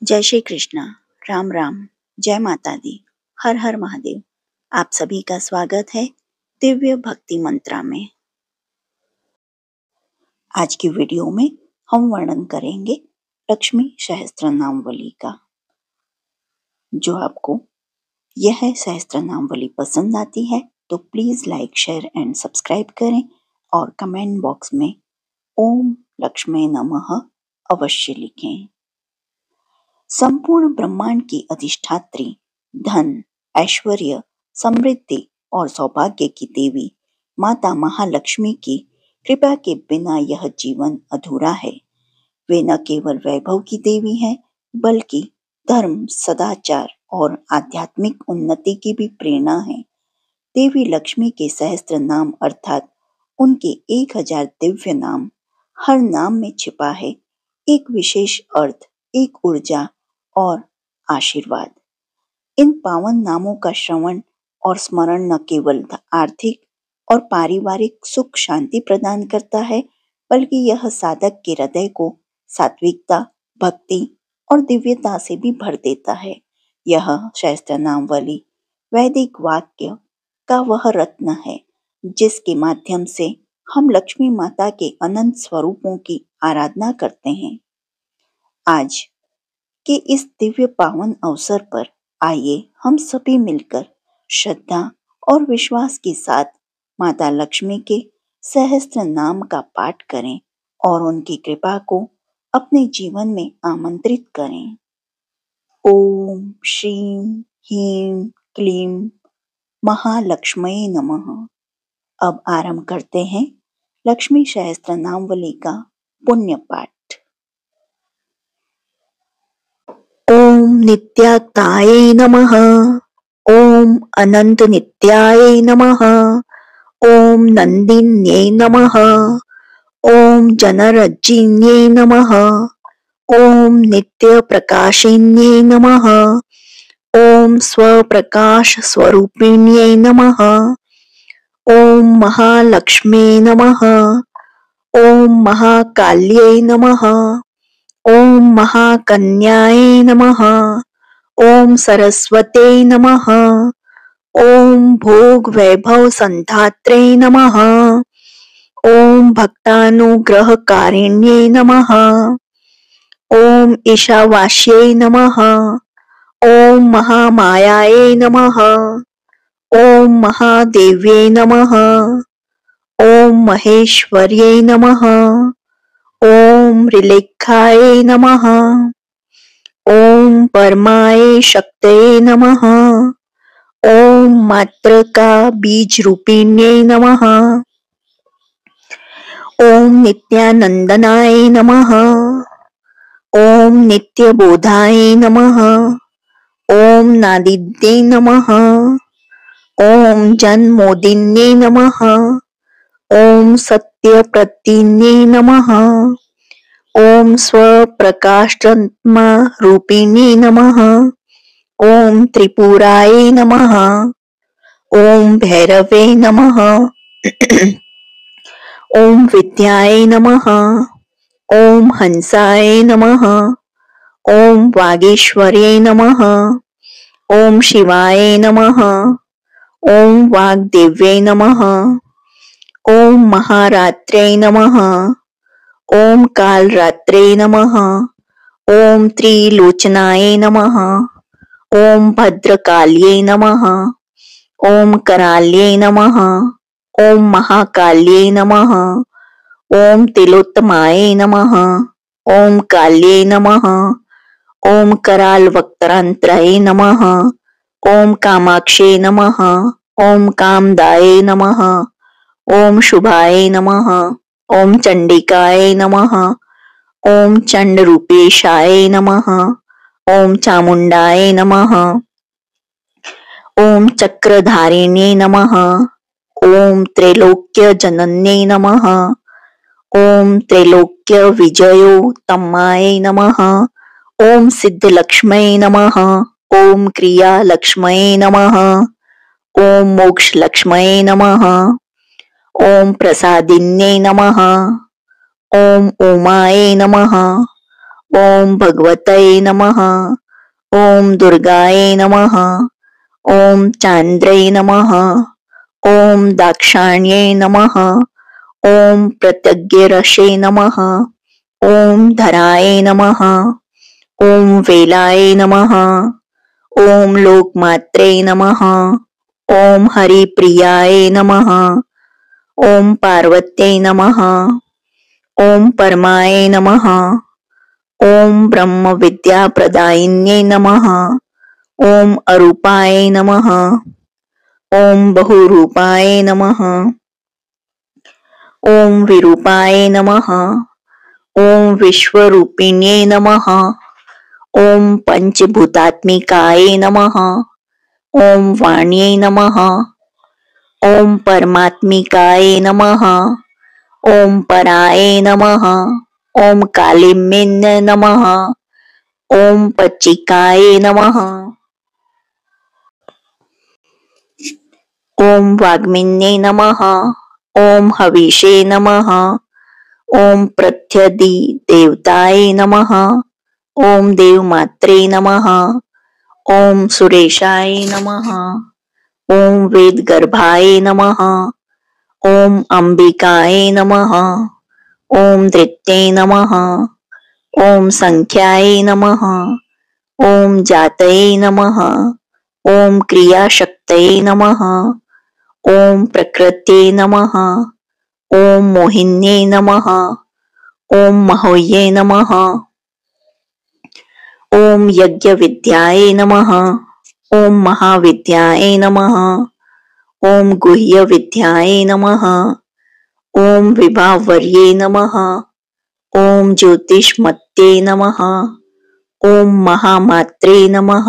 जय श्री कृष्णा, राम राम, जय माता दी, हर हर महादेव। आप सभी का स्वागत है दिव्य भक्ति मंत्रा में। आज की वीडियो में हम वर्णन करेंगे लक्ष्मी सहस्त्रनामावली का। जो आपको यह सहस्त्रनामावली पसंद आती है तो please like, share and subscribe करें और कमेंट बॉक्स में ओम लक्ष्मी नमः अवश्य लिखें। संपूर्ण ब्रह्मांड की अधिष्ठात्री, धन, ऐश्वर्य, समृद्धि और सौभाग्य की देवी माता महालक्ष्मी की कृपा के बिना यह जीवन अधूरा है। वे न केवल वैभव की देवी हैं, बल्कि धर्म, सदाचार और आध्यात्मिक उन्नति की भी प्रेरणा है। देवी लक्ष्मी के सहस्त्र नाम अर्थात उनके 1000 दिव्य नाम, हर नाम में छिपा है एक विशेष अर्थ, एक ऊर्जा और आशीर्वाद। इन पावन नामों का श्रवण और स्मरण न केवल आर्थिक और पारिवारिक सुख शांति प्रदान करता है, बल्कि यह साधक के हृदय को सात्विकता, भक्ति और दिव्यता से भी भर देता है। यह सहस्त्रनामावली वैदिक वाक्य का वह रत्न है जिसके माध्यम से हम लक्ष्मी माता के अनंत स्वरूपों की आराधना करते हैं। आज के इस दिव्य पावन अवसर पर आइए हम सभी मिलकर श्रद्धा और विश्वास के साथ माता लक्ष्मी के सहस्त्र नाम का पाठ करें और उनकी कृपा को अपने जीवन में आमंत्रित करें। ओम श्रीं ह्रीं क्लीं महालक्ष्मी नमः। अब आरंभ करते हैं लक्ष्मी सहस्त्र नामावली का पुण्य पाठ। ओम नित्यात्तायै नमः। ओम अनंत नित्याय नमः। ओम नंदिन्यै नमः। ओम जनरज्जिन्यै नमः। ओम नित्य प्रकाशिन्यै नमः। ओम स्वप्रकाश स्वरूपिण्यै नमः। ओम महालक्ष्मी नमः। ओम महाकाल्यै नमः। ओम महाकन्याय नमः। ओम सरस्वते नमः। ओम भोग वैभव संधात्रे नमः। ओम भक्तानुग्रहकारिण्ये नमः। ओम ईशावास्यै नमः। ओम महामायायै नमः। ओम महादेव्यै नमः। ओम महेश्वर्यै नमः। ओम ऋलेखाय नमः। ओम परमाय शक्तये नमः। ओम मात्रका बीज रूपिण्यै नमः। ओम नित्यानंदनाय नमः। ओम नित्यबोधाय नमः। ओम नादिद्यै नमः। ओम जन्मोदिन्यै नमः। ओम सत्यप्रतिन्यै नमः। ओम स्वप्रकाशात्मा रूपिण्यै नमः। ओम त्रिपुराय नमः। ओम भैरवे नमः। ओम विद्याय नमः। ओम हंसाय नमः। ओम वागीश्वर्यै नमः। ओम शिवाय नमः। ओम वाग्देव्यै नमः। ओम महारात्रे नमः। ओम कालरात्रे नमः। ओम त्रिलोचनाय नमः। ओम भद्रकाल्यै नमः। ओम कराल्यै नमः। ओम महाकाल्यै नमः। ओम तिलोत्तमाय नमः। ओम काल्यै नमः। ओम करालवक्त्रांतराय नमः। ओम कामाक्षै नमः। ओम कामदाय नमः। ओम शुभाय नमः। ओम चंडिकाय नमः। ओम चंडरूपेशाय नमः। ओम चामुंडाय नमः। ओम चक्रधारिण्यै नमः। ओम त्रैलोक्य जनन्यै नमः। ओम त्रैलोक्य विजयोत्तमाय नमः। ओम सिद्धलक्ष्मै नमः। ओम क्रियालक्ष्मै नमः। ओम मोक्षलक्ष्मै नमः। ओम प्रसादिन्यै नमः। ओम उमाय नमः। ओम भगवतये नमः। ओम दुर्गाये नमः। ओम चांद्रये नमः। ओम दाक्षाण्ये नमः। ओम प्रत्यग्यरसे नमः। ओम धराये नमः। ओम वेलाये नमः। ओम लोकमात्रे नमः। ओम हरिप्रियाये नमः। ओम पार्वत्यै नमः। ओम परमाये नमः। ओम ब्रह्म विद्या प्रदायिन्ये नमः। ओम अरूपाय नमः। ओम बहुरूपाय नमः। ओम विरूपाय नमः। ओम विश्वरूपिण्ये नमः। ओम पंचभूतात्मिकाय नमः। ओम वाण्यै नमः। ओम परमात्मिकाय नमः। ओम पराय नमः। ओम कालिम्ने नमः। ओम पच्चिकाय नमः। ओम वाग्मिन्ये नमः। ओम हविषे नमः। ओम प्रत्यधि देवताय नमः। ओम देवमात्रे नमः। ओम सुरेशाय नमः। ओम वेदगर्भाय नमः। ओम अंबिकाय नमः। ओम धृत्ये नमः। ओम संख्याय नमः। ओम जातये नमः। ओम क्रियाशक्तये नमः। ओम प्रकृत्यै नमः। ओम मोहिन्ये नमः। ओम महोये नमः। ओम यज्ञविद्याय नमः। ओम महाविद्याय नमः। ओम गुह्यविद्याय नमः। ओम विभावर्ये नमः। ओम ज्योतिष्मत्ये नमः। ओम महामात्रे नमः।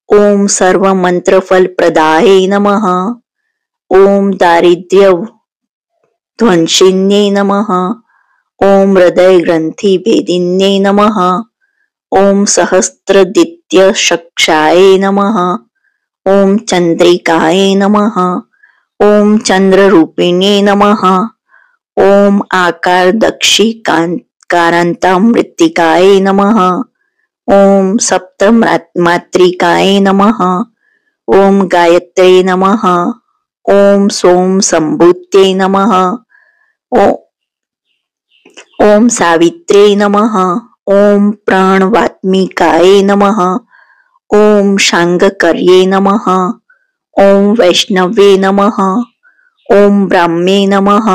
ओम सर्वमंत्रफलप्रदाय नमः। ओम दारिद्र्य ध्वंसिन्ये नमः। ओम हृदय ग्रंथि भेदिन्ये नमः। ओम सहस्त्रदित्य शक्षाय नमः। ओम चंद्रिकाय नमः। ओम चंद्ररूपिण्ये नमः। ओम आकारदक्षि कारांतामृत्तिकाय नमः। ओम सप्तमात्रिकाय नमः। ओम गायत्रे नमः। ओम सोम संभूत्यै नमः। ओम सावित्रे नमः। ओम प्राणवात्मिकाय नमः। ओम शांगकर्ये नमः। ओम वैष्णवे नमः। ओम ब्राह्मे नमः।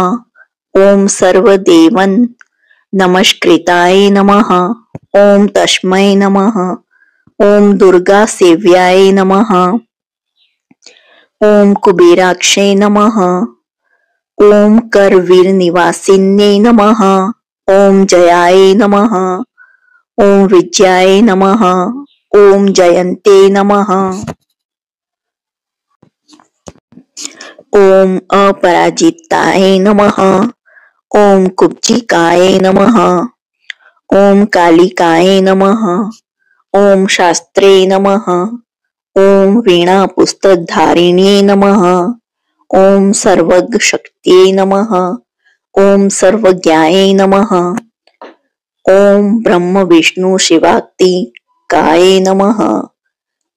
ओम सर्वदेवन नमस्कृताय नमः। ओम तस्मै नमः। ओम दुर्गा सेव्याय नमः। ओम कुबेराक्षे नमः। ओम करवीर निवासिन्ये नमः। ओम जयाय नमः। ओम विजयाय नमः। ओम जयन्ते नमः। ओम अपराजिताय नमः। ओम कुब्जिकाय नमः। ओम कालिकाय नमः। ओम शास्त्रे नमः। ओम वीणा पुस्तकधारिण्ये नमः। ओम सर्वज्ञशक्त्यै नमः। ओम सर्वज्ञाय नमः। ओम ब्रह्म विष्णु शिवात्मिकाय नमः।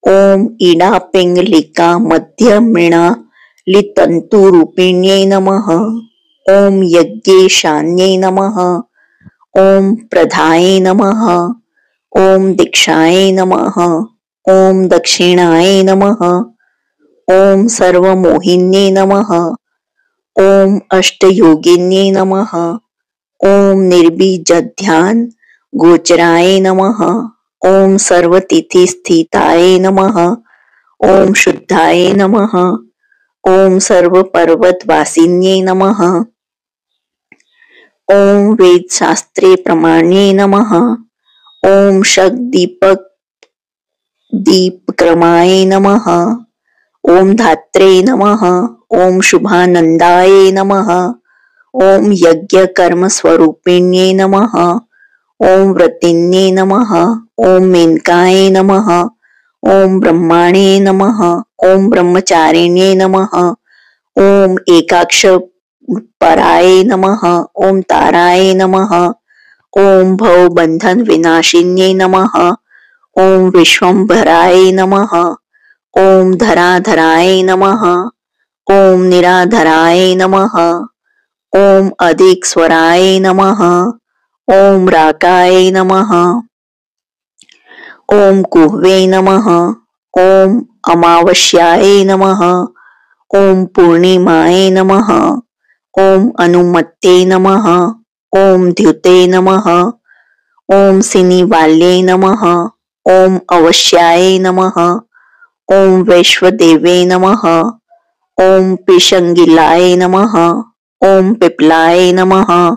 ओम ईडा पिंगलिका मध्य मृणालितंतुरूपिण्ये नमः। ओम यज्ञेशान्ये नमः। ओम प्रधाय नमः। ओम दीक्षाय नमः। ओम दक्षिणाय नमः। ओम सर्वमोहिन्ये नमः। ओम अष्टयोगिन्ये नमः। ओम निर्बीजध्यान गोचराय नमः। ओम सर्वतिथि स्थिताय नमः। ओम शुद्धाय नमः। ओम सर्वपर्वतवासिन्ये नमः। ओम वेदशास्त्रे प्रमाण्ये नमः। ओम शक्दीपक दीपक्रमाय नमः। ओम धात्रे नमः। ओम शुभानंदाय नमः। ओम यज्ञ कर्म स्वरूपिण्ये नमः। ओम व्रतिन्ये नमः। ओम मेनकाय नमः। ओम ब्रह्माणे नमः। ओम ब्रह्मचारिण्ये नमः। ओम एकाक्ष पराय नमः। ओम ताराय नमः। ओम भवबंधन विनाशिन्ये नमः। ओम विश्वंभराय नमः। ओम धराधराय नमः। ओम निराधराय नमः। ओम अधिक स्वराय नमः। ओम राकाय नमः। ओम कुहवे नमः। ओम अमावस्याय नमः। ओम पूर्णिमाय नमः। ओम अनुमत्ते नमः। ओम द्युते नमः। ओम सिनिवाल्ये नमः। ओम अवश्याय नमः। ओम वैश्वदेवे नमः। ओम पिशंगिलाय नमः। ओम पिप्लाय नमः।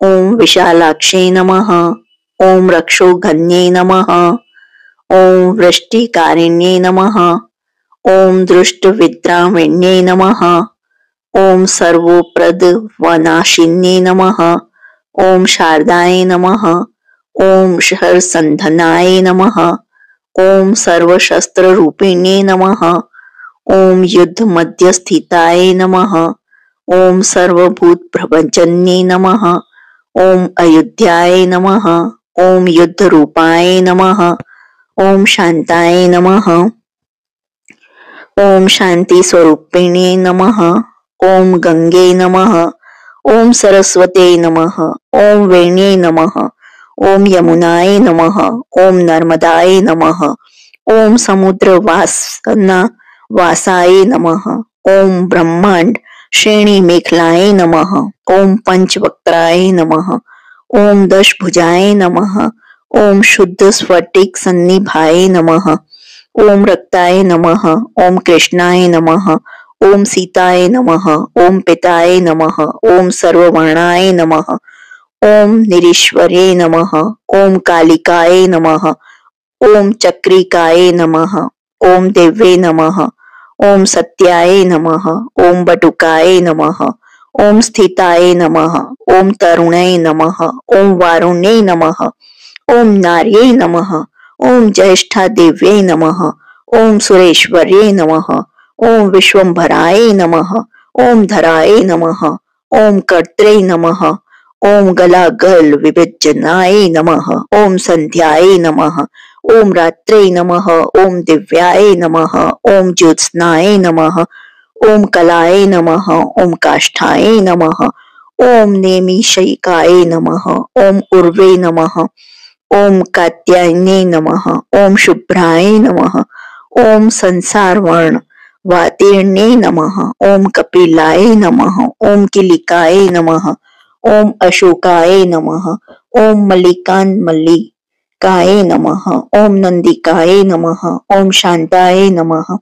ओम विशालाक्षे नमः। ओम रक्षोघन्ये नमः। ओम वृष्टिकारिण्ये नमः। ओम दृष्टविद्राविण्ये नमः। ओम सर्वोप्रद वनाशिन्ये नमः। ओम शारदाय नमः। ओम हरसंधनाय नमः। ओम सर्वशस्त्ररूपिणे नमः। ओम युद्ध मध्यस्थिताय नमः। ओम सर्वभूत प्रभंजन्ये नमः। ओम अयोध्याय नमः। ओम युद्ध रूपाय नमः। ओम शांताय नमः। ओम शांति स्वरूपिणे नमः। ओम गंगे नमः। ओम सरस्वते नमः। ओम वेण्ये नमः। ओम यमुनाय नमः। ओम नर्मदाय नमः। ओम समुद्र वासाय नमः। ओम ब्रह्मांड श्रेणी मेखलाय नमः। ओम पंचवक्त्राय नमः। ओम दशभुजाय नमः। ओम शुद्ध स्फटिक सन्निभाय नमः। ओम रक्ताय नमः। ओम कृष्णाय नमः। ओम सीताय नमः। ओम पिताय नमः। ओम सर्ववर्णाय नमः। ओम निरीश्वरे नमः। ओम कालिकाय नमः। ओम चक्रिकाय नमः। ओम देव्ये नमः। ओम सत्याय नमः। ओम बटुकाय नमः। ओम स्थिताय नमः। ओम तरुणे नमः। ओम वारुण्ये नमः। ओम नार्ये नमः। ओम ज्येष्ठा देव्ये नमः। ओम सुरेश्वर्ये नमः। ओम विश्वंभराय नमः। ओम धराय नमः। ओम कर्त्रे नमः। ओम गलागल विभजनाय नमः। ओम संध्याय नमः। ओम रात्रे नमः। ओम दिव्याय नमः। ओम ज्योत्स्नाय नमः। ओम कलाय नमः। ओम काष्ठाय नमः। ओम नेमिषैकाय नमः। ओम उर्वे नमः। ओम कात्यायने नमः। ओम शुभ्राय नमः। ओम संसारवर्ण वातीर्णे नमः। ओम कपिलाय नमः। ओम किलिकाय नमः। ओम अशोकाय नमः। ओम मल्लिकाय नमः। ओम नंदिकाय नमः। ओम शांताय नमः।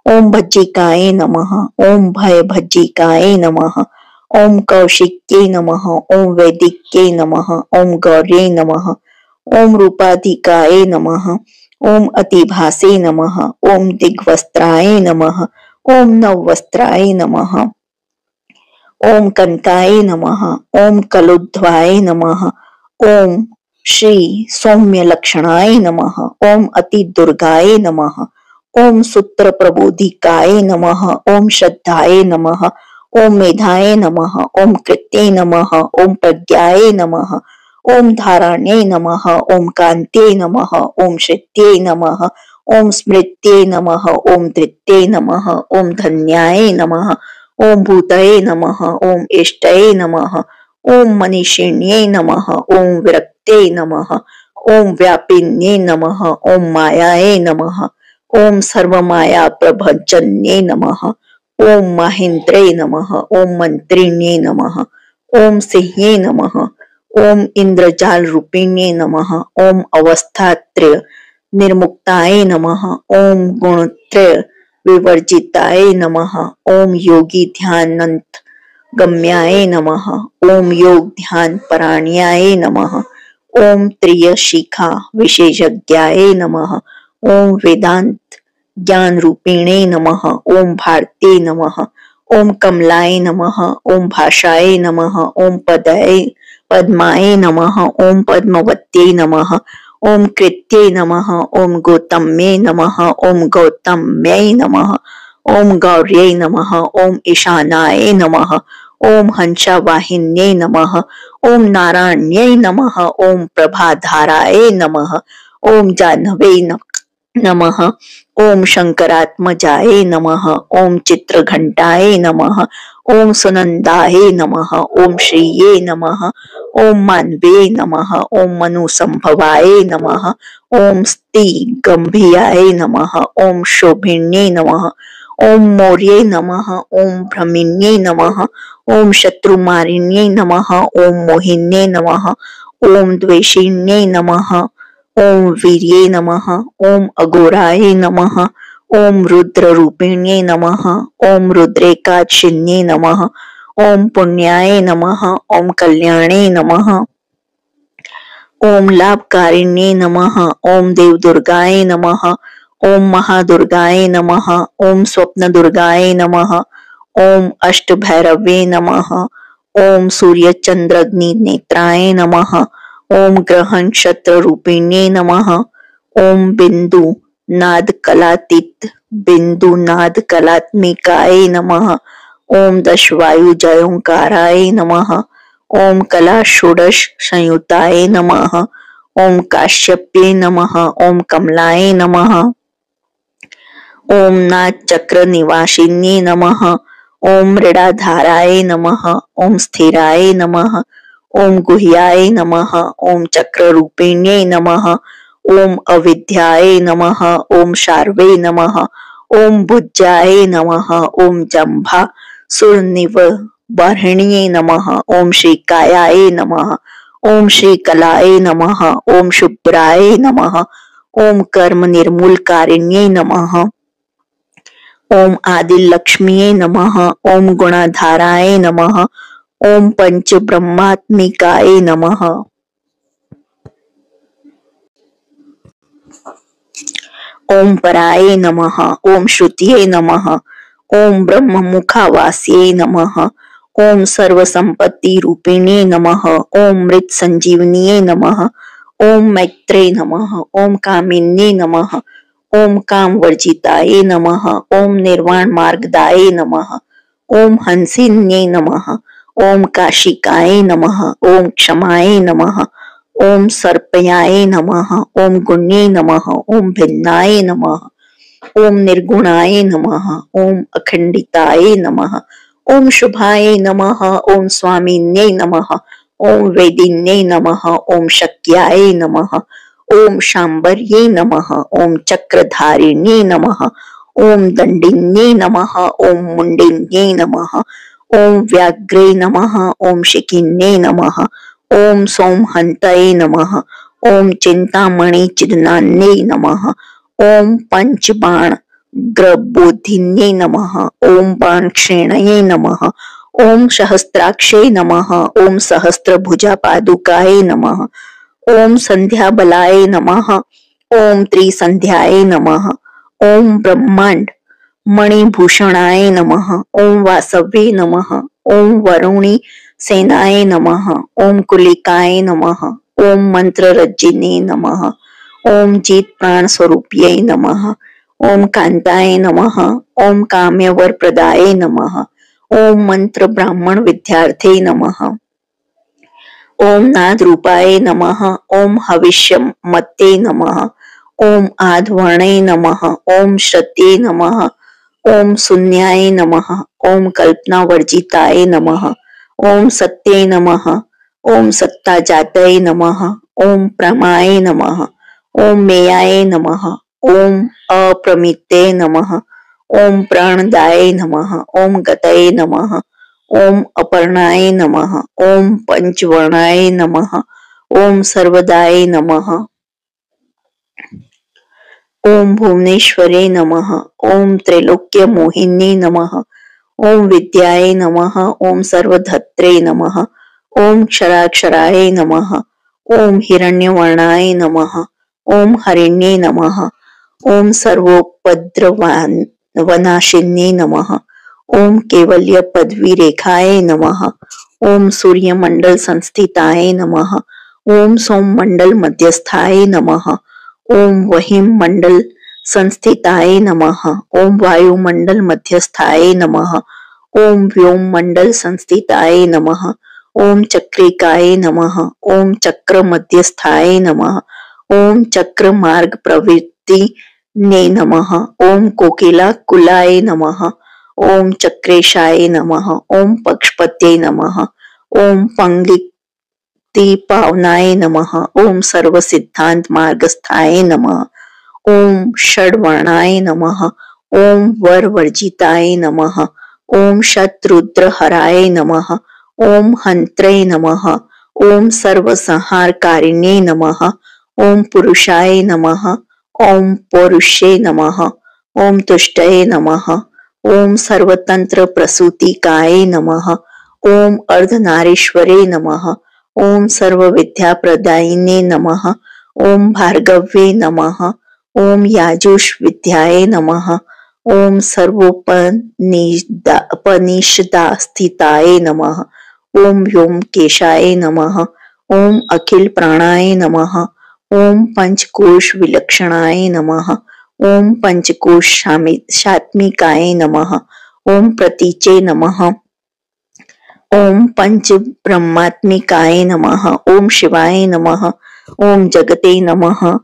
ओम भज्जिकाय नमः। ओम भयभज्जिकाय नमः। ओम कौशिक्ये नमः। ओम वैदिक्ये नमः। ओम गौर्ये नमः। ओम रूपाधिकाय नमः। ओम अतिभासे नमः। ओम दिग्वस्त्राय नमः। ओम नववस्त्राय नमः। ओम कनकाय नमः। ओम कलुध्वाय नमः। ओम श्री सौम्य लक्षणाय नमः। ओम अति दुर्गाय नमः। ओम सूत्र प्रबोधिकाय नमः। ओम श्रद्धाय नमः। ओम मेधाय नमः। ओम कृत्ये नमः। ओम प्रज्ञाय नमः। ओम धारण्ये नमः। ओम कान्त्ये नमः। ओम श्रित्ये नमः। ओम स्मृत्ये नमः। ओम धृत्ये नमः। ओम धन्याय नमः। ओम भूतये नमः। ओम इष्टये नमः। ओम मनीषिण्ये नमः। ओम विरक्ते नमः। ओम व्यापिन्ये नमः। ओम मायाये नमः। ओम सर्वमाया प्रभंजन्ये नमः। ओम महेन्द्रे नमः। ओम मंत्रिण्ये नमः। ओम सिंह्ये नमः। ओम इंद्रजाल रूपिण्ये नमः। ओम अवस्थात्रय निर्मुक्ताय नमः। ओम गुणत्रय विवर्जिताय नमः। ओम योगी ध्यानंत गम्याय नमः। ओम योग ध्यान पराण्याय नमः। ओम त्रियशिखा विशेषज्ञाय नमः। ओम वेदांत ज्ञान रूपिणे नमः। ओम भारते नमः। ओम कमलाय नमः। ओम भाषाय नमः। ओम पद्माय नमः। ओम पद्मवत्यै नमः। ओम कृत्ये नमः। ओम गौतम्ये नमः। ओम गौतम्यै नमः। ओम गौर्यै नमः। ओम ईशानाय नमः। ओम हंसावाहिन्ये नमः। ओम नारायण्यै नमः, ओम प्रभाधाराय नमः, ओम जाह्नवे नमः, ओम शंकरात्मजाय नमः, ओम चित्रघंटाय नमः, ओम सुनंदाय नमः, ओम श्रीये नमः, ओम मानवे नमः, ओम मनुसंभवाय नमः, ओम स्ति गंभीराय नमः, ओम शोभिन्ये नमः, ओम मौर्ये नमः, ओम भ्रमिन्ये नमः, ओम शत्रुमारिण्ये नमः, ओम मोहिन्ये नमः, ओम द्वेषिन्ये नमः, ओम वीर्ये नमः, ओम अघोराय नमः, ओम रुद्ररूपिण्ये नमः, ओम रुद्रेकाक्षिण्ये नमः, ओम पुण्याय नमः, ओम कल्याणे नमः, ओम लाभकारिण्ये नमः, ओम देवदुर्गाय नमः, ओम महादुर्गाय नमः, ओम स्वप्नदुर्गाय नमः, ओम अष्टभैरवे नमः, ओम सूर्यचंद्राग्नि नेत्राय नमः, ओम ग्रहण क्षत्र रूपिण्ये नमः, ओम बिंदु नाद कलातीत बिंदु नाद कलात्मिकाय नमः, ओम दशवायु जयोंकाराय नमः, ओम कला षोडश संयुताय नमः, ओम काश्यप्ये नमः, ओम कमलाय नमः, ओम नाद चक्र निवासिन्ये नमः, ओम मृडाधाराय नमः, ओम स्थिराय नमः, ओम गुह्याय नमः, ओम चक्र रूपिण्ये नमः, ओम अविद्याय नमः, ओम शार्वे नमः, ओम भुज्याय नमः, ओम जंभा सुरनिव बर्हिण्ये नमः, ओम श्रीकायाय नमः, ओम श्रीकलाय नमः, ओम शुभ्राय नमः, ओम कर्म निर्मूलकारिण्ये नमः, ओम आदि लक्ष्मीये नमः, ओम गुणाधाराय नमः, ओम पंच ब्रह्मात्मिकाय नमः, ओम पराय नमः, ओम श्रुतिये नमः, ओम ब्रह्म मुखावास्ये नमः, ओम सर्व संपत्ति रूपिणे नमः, ओम मृत संजीवनीये नमः, ओम मैत्रे नमः, ओम कामिन्ये नमः, ओम काम वर्जिताय नमः, ओम निर्वाण मार्गदाय नमः, ओम हंसिन्ये नमः, ओम काशिकाय नमः, ओम क्षमाय नमः, ओम सर्पयाय नमः, ओम गुण्ये नमः, ओम भिन्नाय नमः, ओम निर्गुणाय नमः, ओम अखंडिताय नमः, ओम शुभाय नमः, ओम स्वामिन्ये नमः, ओम वेदिन्ये नमः, ओम शक्याय नमः, ओम शांबर्ये नमः, ओम चक्रधारिण्ये नमः, ओम दंडिन्ये नमः, ओम मुंडिन्ये नमः, ओम व्याघ्रे नमः, ओम शिखिन्ये नमः, ओम सोमहंतये नमः, ओम चिंतामणि चिदनान्ये नमः, ओम पंचबाण ग्रबोधिन्ये नमः, ओम बाणक्षेणये नमः, ओम सहस्त्राक्षे नमः, ओम सहस्त्रभुजा पादुकाय नमः, ओम संध्या बलाय नमः, ओम त्रिसंध्याय नमः, ओम ब्रह्मांड मणिभूषणाय नमः, ओम वासवे नमः, ओम वरुणी सेनाय नमः, ओम कुलिकाय नमः, ओम मंत्ररज्जिने नमः, ओम जीत प्राण स्वरूप्यै नमः, ओम कांताय नमः, ओम काम्य वर प्रदाय नमः, ओम मंत्र ब्राह्मण विद्यार्थे नमः, ओम नाद रूपाय नमः, ओम हविष्य मत्ते नमः, ओम आधवर्णे नमः, ओम श्रते नमः, ओम शून्याय नमः, ओम कल्पना वर्जिताय नमः, ओम सत्ये नमः, ओम सत्ता जातये नमः, ओम प्रमाय नमः, ओम मेयाय नमः, ओम अप्रमिते नमः, ओम प्राणदाय नमः, ओम गतये नमः, ओम अपर्णाय नमः, ओम पंचवर्णाय नमः, ओम सर्वदाय नमः, ओम भुवनेश्वरे नमः, ओम त्रैलोक्य मोहिनी नमः, ओम विद्याय नमः, ओम सर्वधत्रे नमः, ओम क्षराक्षराय नमः, ओम हिरण्यवर्णाय नमः, ओम हरिण्ये नमः, ओम सर्वोपद्रवनाशिन्ये नमः, ओम केवल्य पदवी रेखाय नमः, ओम सूर्य मंडल संस्थिताय नमः, ओम सोम मंडल मध्यस्थाय नमः, ओम वहिम मंडल संस्थिताय नमः, ओम वायु मंडल मध्यस्थाय नमः, ओम व्योम मंडल संस्थिताय नमः, ओम चक्रिकाय नमः। ओम चक्र मध्यस्थाय नमः। ओम चक्र मार्ग प्रवृत्ति ने नमः। ओम कोकिला कुलाय नमः। ओम चक्रेशाय नमः। ओम पक्षपते नमः। ओम पंक्ति पावनाय नमः। ओम सर्व सिद्धांत मार्गस्थाय नमः। ओम षड्वर्णाय नमः। ओम वर वर्जिताय नमः। ओम शत्रुद्र हराय नमः। ओम हंत्रे नमः। ओम सर्वसंहारकारिणे नमः। ओम पुरुषाय नमः। ओम पौरुषे नमः। ओम तुष्टये नमः। ओम सर्वतंत्र प्रसूतिकाय नमः। ओम अर्धनारीश्वरे नमः। ओम सर्वविद्याप्रदायिने नमः। ओम भार्गवे नमः। ओम याजुष विद्याय नमः। ओम सर्वोपनिषदा स्थिताय नमः। ओम व्योमकेशाय नमः। ओम अखिल प्राणाय नमः। ओम पंचकोश विलक्षणाय नमः। ओम पंचकोश शात्मिकाय नमः। ओम प्रतीचे नमः। ओम पंच ब्रह्मात्मिकाय नमः। ओम शिवाय नमः। ओम जगते नमः।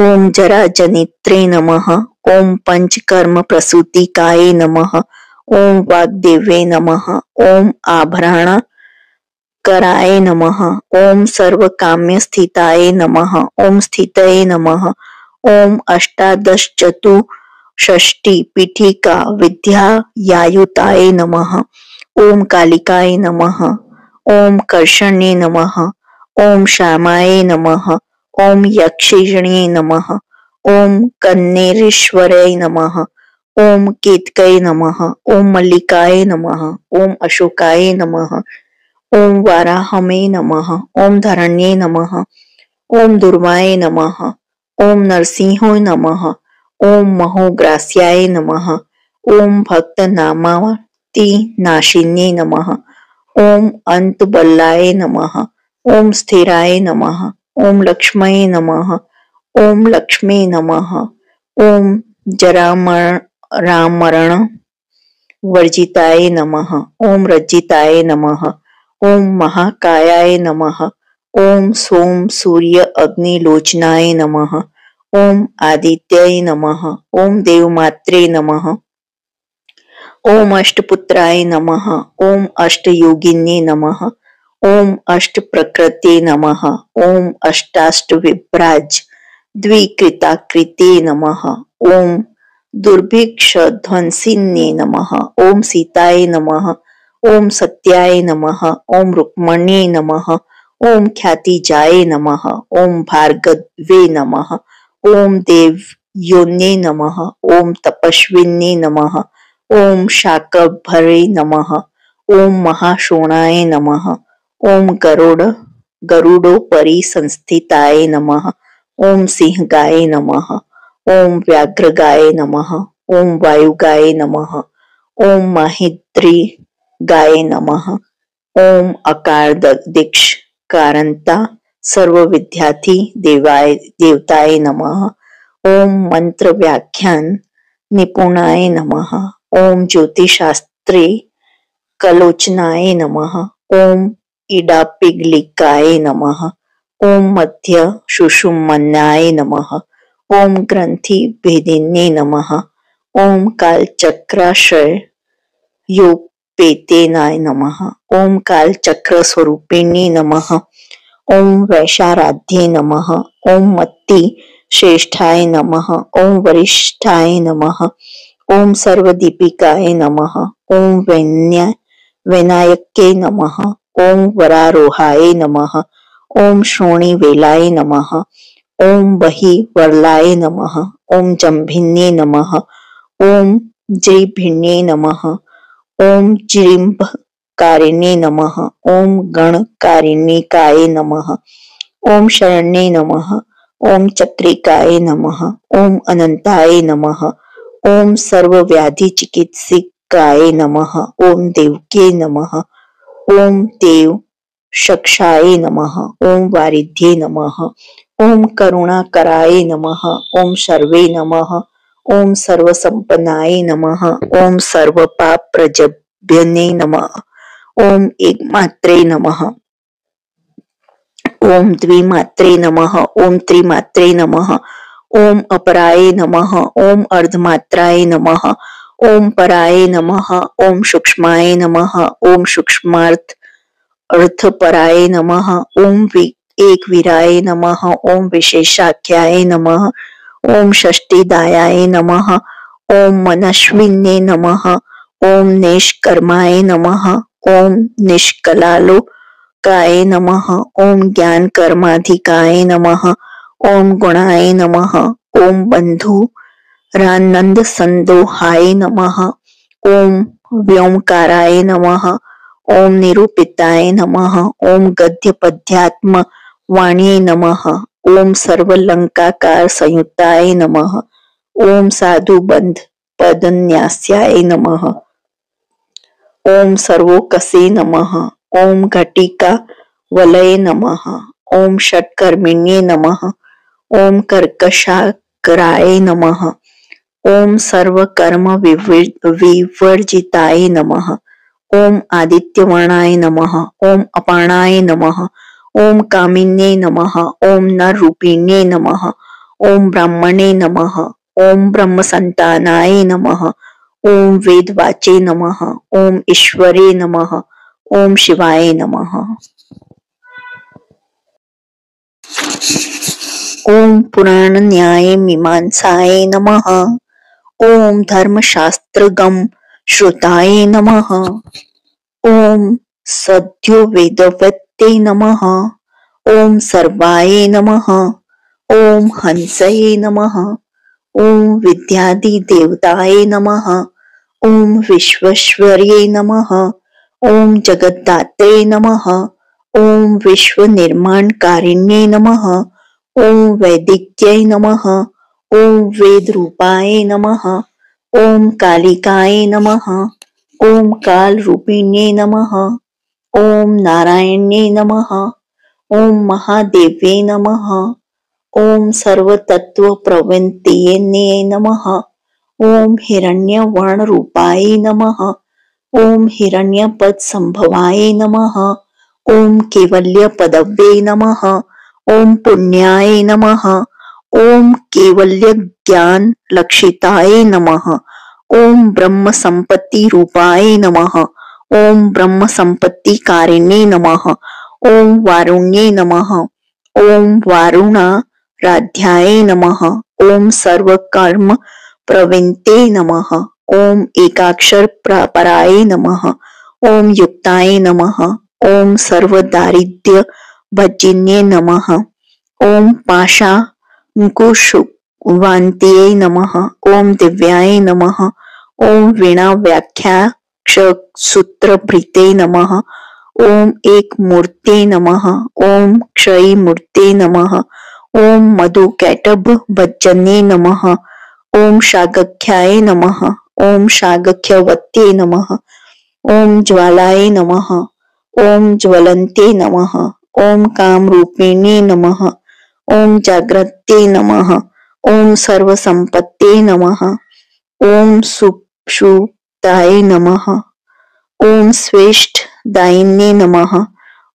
ओम जरा जनित्रे नमः। ओम पंचकर्म प्रसूतिकाय नमः। ओम वाग्देवे नमः। ओम आभरण कराय नमः। ओम सर्व काम्य स्थिताय नमः। ओम स्थितये नमः। ओम अष्टादश चतुष्षष्टि पीठिका विद्यायायुताय नमः। ओम कालिकाय नमः। ओम कर्षणे नमः। ओम श्यामाय नमः। ओम यक्षिणे नमः। ओम कन्नेरेश्वराय नमः। ओम केतकय नमः। ओम मल्लिकाय नमः। ओम अशोकाय नमः। ओम वाराहमे नमः। ओम धरण्ये नमः। ओम दुर्वाय नमः। ओम नरसिंहाय नमः। ओम महोग्रास्याय नमः। ओम भक्त नामावती नाशिन्ये नमः। ओम अंतबल्लाय नमः। ओम स्थिराय नमः। ओम लक्ष्मये नमः। ओम लक्ष्मी नमः। ओम जरामरण वर्जिताय नमः। ओम रज्जिताय नमः। ओम महाकायाय नमः। ओम सोम सूर्य अग्निलोचनाय नमः। ओम आदित्याय नमः। ओम देवमात्रे नमः। ओम अष्टपुत्राय नमः। ओम अष्टयोगिन्ये नमः। ओम अष्टप्रकृते नमः। ओम अष्टाष्टविभ्राज द्विकृताकृते नमः। ओम दुर्भिक्षध्वंसिन्ये नमः। ओम सीताय नमः। ओम सत्याय नमः। ओम रुक्मण्ये नमः। ओम ख्यातिजाय नमः। ओम भार्गवे नमः। ओम देवयोन्ये नमः। ओम तपस्विन्ये नमः। ओम शाकंभरे नमः। ओम महाशोणाय नमः। ओम गरुडोपरि संस्थिताय नमः। ओम सिंहगाय नमः। ओम व्याघ्रगाय नमः। ओम वायुगाय नमः। ओम माहिद्री गाय नमः। ओम अकारदीक्ष कारंता सर्व विद्यार्थी देवताय नमः। ओम मंत्र व्याख्यान निपुणाय नमः। ओम ज्योतिषशास्त्रे कलोचनाय नमः। ओम इडापिगलिकाय नमः। ओम मध्य सुषुम्नाय नमः। ओम ग्रंथि भेदिन्ये नमः। ओम कालचक्राशय योगपेतेनाय नमः। ओम कालचक्र स्वरूपिणे नमः। ओम वैशाराध्ये नमः। ओम मत्ति श्रेष्ठाय नमः। ओम वरिष्ठाय नमः। ओम सर्वदीपिकाय नमः। ओम वैनायक्ये नमः। ओम वरारोहाय नमः। ओम श्रोणीवेलाय नमः। ओम बहिवरलाय नमः। ओम जम्भिन्ये नमः। ओम जयभिन्ये नमः। ओम जिम्भकारिणे नमः। ओम गणकारिणिकाय नमः। ओम शरण्ये नमः। ओम चक्रिकाय नमः। ओम अनंताय नमः। ओम सर्वव्याधि चिकित्सिकाय नमः। ओम देवके नमः। ओम देव शक्षाय नमः। ओम वारिध्ये नमः। ओम करुणाकराय नमः। ओम सर्वे नमः। ओम सर्वसंपन्नाय नमः। ओम सर्वपापप्रजभ्यने नमः। ओम एकमात्रे नमः। ओम द्विमात्रे नमः। ओम त्रिमात्रे नमः। ओम अपराये नमः। ओम अर्धमात्राय नमः। ओम पराये नमः। ओम सूक्ष्माय नमः। ओम सूक्ष्मार्थ अर्थपराय नमः। ओम एक वीराय नमः। ओम विशेषाख्याय नमः। ओम षष्टिदायाय नमः। ओम मनस्विन्ये नमः। ओम निष्कर्माय नमः। ओम निष्कलालोकाय नमः। ओम ज्ञान कर्माधिकाय नमः। ओम गुणाय नमः। ओम बंधुरानंद संदोहाय नमः। ओम व्योमकाराय नमः। ओम निरूपिताय नमः। ओम गद्य पद्यात्म वाण्यै नमः। ओम सर्वलंकाकार संयुक्ताय नमः। ओम साधुबंध पदन्यास्याय नमः। ओम सर्वोकसे नमः। ओम घटिका वलये नमः। ओम षट्कर्मिण्ये नमः। ओम कर्कशाकराय नमः। ओम सर्वकर्म विवर्जिताय नमः। ओम आदित्यवर्णाय नमः। ओम अपाणाय नमः। ओम कामिन्ये नमः। ओम नररूपिण्ये नमः। ओम ब्राह्मणे नमः। ओम ब्रह्मसंतानाय नमः। ओम वेदवाचे नमः। ओम ईश्वरे नमः। ओम शिवाय नमः। ओम पुराण न्याय मीमांसाय नमः। ओम धर्मशास्त्रगम श्रुताय नमः। ओम सद्यो वेदवत्ते नमः। ओम सर्वाय नमः। ओम हंसये नमः। ओम विद्यादि देवताय नमः। ओम विश्वेश्वर्ये नमः। ओम जगद्धात्रे नमः। ओम विश्व निर्माणकारिण्ये नमः। ओम वैदिक्यै नमः। ओम वेद रूपाय नमः। ओम कालिकाय नमः। ओम काल रूपिण्ये नमः। ओम नारायण्ये नमः। ओम महादेव्ये नमः। ओम सर्वतत्व प्रवृत्तये नमः। ओम हिरण्यवर्ण रूपाय नमः। ओम हिरण्यपद संभवाय नमः। ओम केवल्य पदव्ये नमः। ओम पुण्याय नमः। ओम केवल्य ज्ञान लक्षिताय नमः। ओम ब्रह्म संपत्ति रूपाय नमः। ओम ब्रह्म संपत्ति कारिणे नमः। ओम वारुण्ये नमः। ओम वारुणाराध्याय नमः। ओम सर्वकर्म प्रवृत्ते नमः। ओम एकाक्षर पराय नमः। ओम युक्ताय नमः। ओम सर्वदारिद्र्य भजिन्ये नमः। ओम पाशांकुशवान्त्ये नमः। ओम दिव्याय नमः। ओम वीणा व्याख्या सूत्रभृते नमः। ओम एक मूर्ते नमः। ओम क्षयी मूर्ते नमः। ओम मधुकैटभ भजन्ये नमः। ओम शागख्याय नमः। ओम शागख्यवत्ये नमः। ओम ज्वालाय नमः। ओम ज्वलन्ते नमः। ओम कामरूपिणे नमः। ओम जाग्रते नमः। ओम सर्वसंपत्ते नमः। ओम सुषुप्ताय नमः। ओम स्वेष्टदायिन्ये नमः।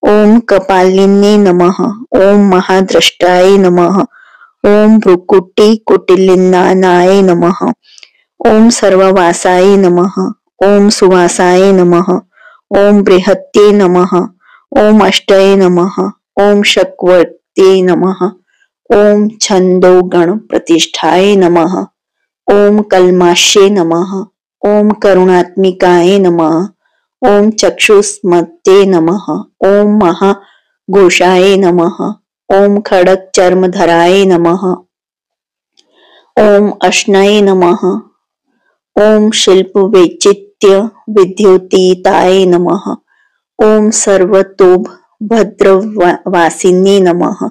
ओम कपालिन्ये नमः। ओम महाद्रष्टाय नमः। ओम भ्रुकुटी कुटिलिन्नाय नमः। ओम सर्ववासाय नमः। ओम सुवासाय नमः। ओम बृहत्ये नमः। ओम अष्टये नमः। ओम शक्वत्ये नमः। ओम छन्दोगण प्रतिष्ठाय नमः। ओम कल्माश्ये नमः। ओम करुणात्मिकाय नमः। ओम चक्षुष्मते नमः। ओम महाघोषाय नमः। ओम खड़ग चर्मधराय नमः। ओम अश्नये नमः। ओम शिल्प वैचित्य विद्योतीताय नमः। ओम सर्वतोभ भद्रवासिन्ये नमः।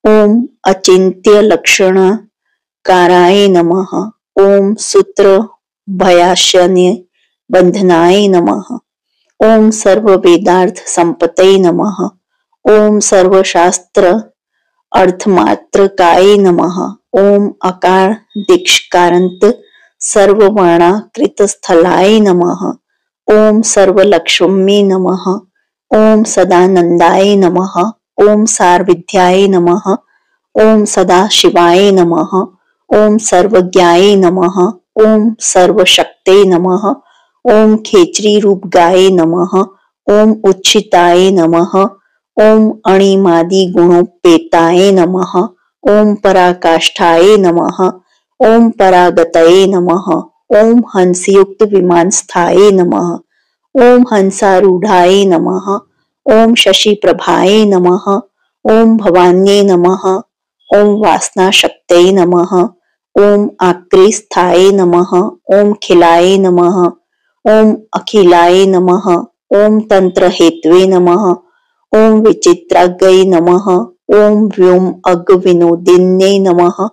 ओम अचिन्त्य लक्षणकाराय नमः। ओम सूत्र भयाशन्य बंधनाय नमः। ओम सर्व वेदार्थ संपतये नमः। ओम सर्वशास्त्र अर्थमात्रकाय नमः। ओम अकार दीक्षकारांत सर्ववर्णाकृतस्थलाय नमः। ओम सर्वलक्ष्मी नमः। ओम सदानंदाय नमः। ओम सारविद्याय नमः। ओम सदाशिवाय नमः। ओम सर्वज्ञाय नमः। ओम सर्वशक्ते नमः। ओम खेचरी रूप गाय नमः। ओम उच्छिताय नमः। ओम अणिमादि गुणोपेताय नमः। ओम पराकाष्ठाय नमः। ओम परागतये नमः। ओम हंसयुक्त विमानस्थाय नमः। ओम हंसारूढ़ाय नमः। ओम शशिप्रभाय नमः। ओम भवान्ये नमः। ओम वासनाशक्तये नमः। ओम आक्रेस्थाय नमः। ओम खिलाय नमः। ओम अखिलाय नमः। ओम तंत्रहेतवे नमः। ओम विचित्राग्गये नमः। ओम व्योम अग्ग विनोदिन्ये नमः।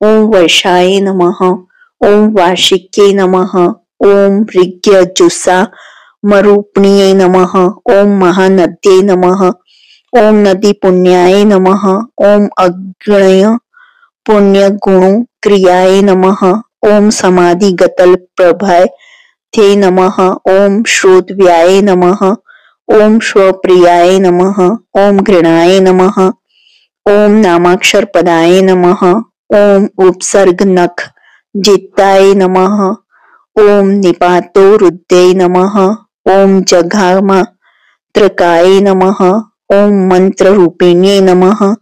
ओम वर्षाय नमः। ओम वार्षिक्ये नमः। ओम ऋग्यजुषा मरूपिण्ये नमः। ओम महानद्ये नमः। ओम नदी पुण्याय नमः। ओम अग्नय पुण्य गुणो क्रियाय नमः। ओम समाधि गतल प्रभय थे नमः। ओम श्रोतव्याय नमः। ओम स्वप्रियाय नमः। ओम घृणाय नमः। ओम नामाक्षर पदाय नमः। ओम उपसर्ग नख जित्ताय नमः। ओम निपातो रुद्रै नमः। ओम जघामात्रकाय नमः। ओम मंत्र रूपिण्ये नमः।